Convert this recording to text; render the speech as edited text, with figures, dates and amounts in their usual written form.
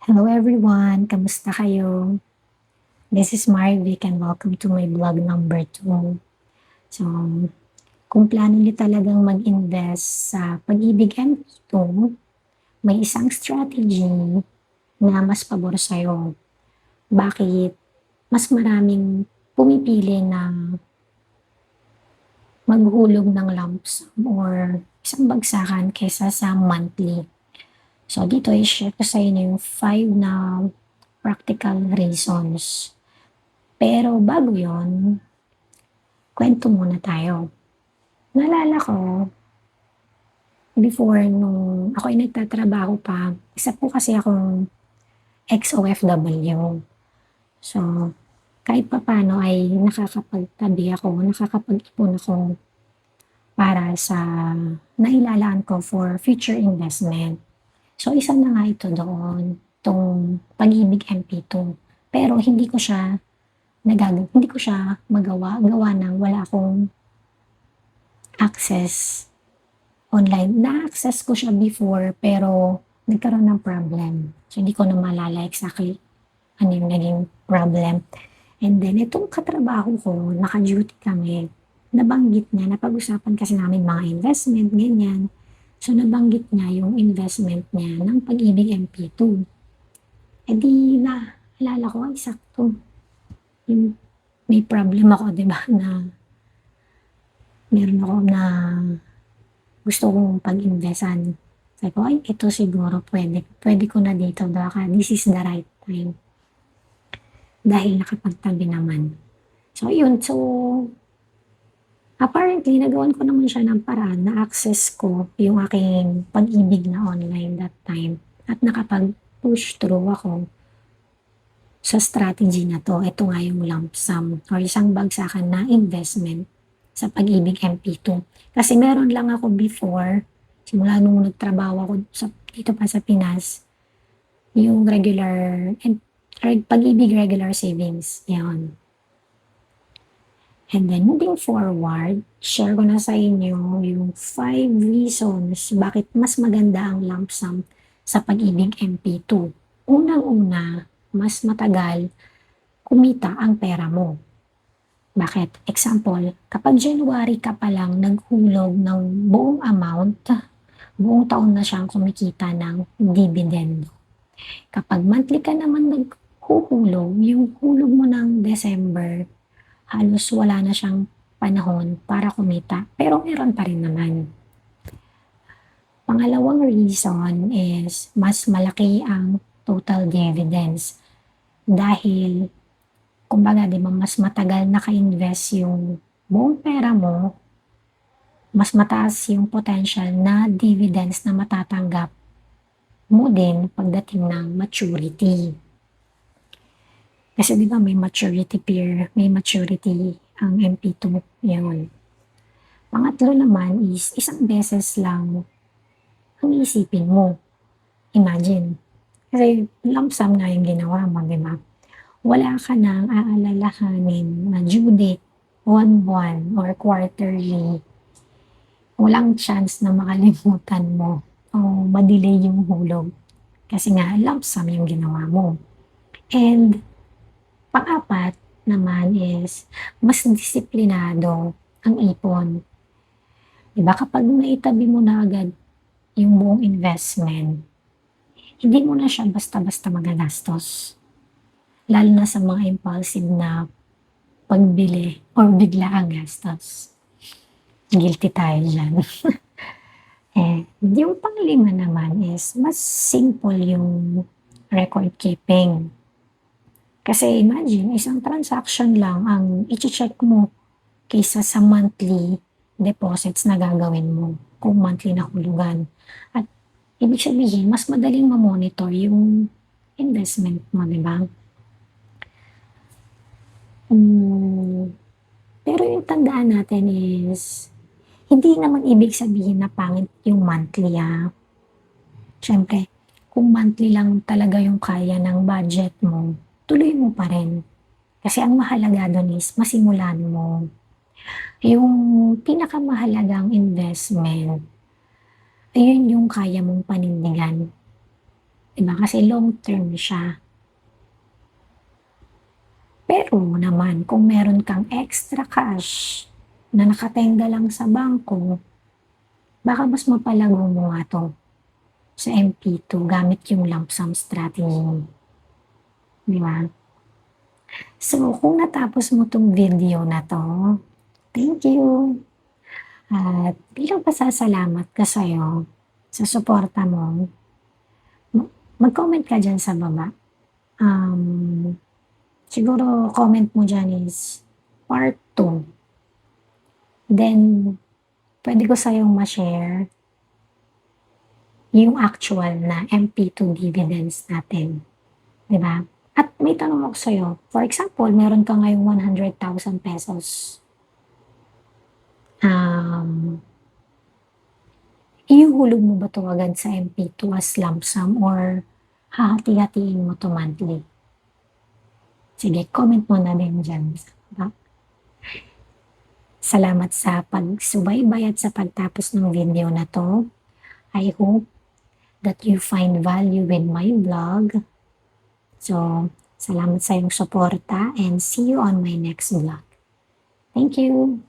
Hello everyone, kamusta kayo? This is Marvic and welcome to my vlog number 2. So, kung plano niyo talagang mag-invest sa Pag-ibig MP2, may isang strategy na mas pabor sa'yo. Bakit mas maraming pumipili na maghulog ng lump sum or isang bagsakan kaysa sa monthly? So, dito i-share ko sa inyo yung 5 na practical reasons. Pero bago yon, kwento muna tayo. Naalala ko, before nung ako ay nagtatrabaho pa, isa po kasi akong ex-OFW. So, kahit papaano ay nakakapagtabi ako, nakakapag-ipon ako para sa nailalaan ko for future investment. So, isa na nga ito doon, itong Pag-ibig MP2. Pero hindi ko siya gawa ng wala akong access online. Na-access ko siya before pero nagkaroon ng problem. So, hindi ko na maalala exactly ano yung naging problem. And then, itong katrabaho ko, naka-duty kami, nabanggit niya, napag-usapan kasi namin mga investment, ganyan. So, nabanggit niya yung investment niya ng Pag-ibig MP2. E di naalala ko, ay sakto. Yung may problem ako, di ba, na meron ako na gusto kong pag-investan. Sabi ko, ay, ito siguro pwede ko na dito, baka this is the right time. Dahil nakapagtabi naman. So, yun. So, apparently, nagawan ko naman siya ng paraan na access ko yung aking Pag-ibig na online that time. At nakapag-push through ako sa strategy na to. Ito nga yung lump sum or isang bagsakan na investment sa Pag-ibig MP2. Kasi meron lang ako before, simula nung nagtrabaho ako dito pa sa Pinas, yung Pag-ibig regular savings. Yan. And then, moving forward, share ko na sa inyo yung 5 reasons bakit mas maganda ang lump sum sa Pag-ibig MP2. Unang-una, mas matagal kumita ang pera mo. Bakit? Example, kapag January ka pa lang naghulog ng buong amount, buong taon na siyang kumikita ng dividend. Kapag monthly ka naman naghuhulog, yung hulog mo ng December, halos wala na siyang panahon para kumita, pero meron pa rin naman. Pangalawang reason is mas malaki ang total dividends dahil kumbaga, di ba, mas matagal naka-invest yung buong pera mo, mas mataas yung potential na dividends na matatanggap mo din pagdating ng maturity. Kasi di ba may maturity ang MP2, yun. Pangatlo naman is isang beses lang ang isipin mo. Imagine. Kasi lump sum na yung ginawa mo, di ba? Wala ka nang aalalahanin na due date, buwan-buwan, or quarterly. Walang chance na makalimutan mo o madelay yung hulog. Kasi nga, lump sum yung ginawa mo. And, pang-apat naman is, mas disiplinado ang ipon. Diba, kapag naitabi mo na agad yung buong investment, hindi mo na siya basta-basta magagastos. Lalo na sa mga impulsive na pagbili or biglaang gastos. Guilty tayo dyan. Yung panglima naman is mas simple yung record keeping. Kasi imagine, isang transaction lang ang i-check mo kaysa sa monthly deposits na gagawin mo kung monthly na hulugan. At ibig sabihin, mas madaling ma-monitor yung investment mo, di ba? Pero yung tandaan natin is, hindi naman ibig sabihin na pangit yung monthly, ha. Siyempre, kung monthly lang talaga yung kaya ng budget mo, tuloy mo pa rin. Kasi ang mahalaga doon is masimulan mo. Yung pinakamahalagang investment, ayun yung kaya mong panindigan. Diba? Kasi long term siya. Pero naman, kung meron kang extra cash na nakatenga lang sa bangko, baka mas mapalago mo nga to sa MP2 gamit yung lump sum strategy. Di ba? So, kung natapos mo tong video na to, thank you. At bilang pasasalamat ko sa'yo sa suporta mo, mag-comment ka dyan sa baba. Siguro comment mo dyan is part 2. Then, pwede ko sa'yong ma-share yung actual na MP2 dividends natin. Diba? At may tanong ako sa'yo. For example, meron ka ngayong 100,000 pesos. Ihuhulog mo ba ito agad sa MP2 as lump sum or hahati-hatiin mo ito monthly? Sige, comment mo na din dyan. Diba? Salamat sa pagsubaybay at sa pagtapos ng video na to. I hope that you find value in my vlog. So, salamat sa iyong suporta and see you on my next vlog. Thank you!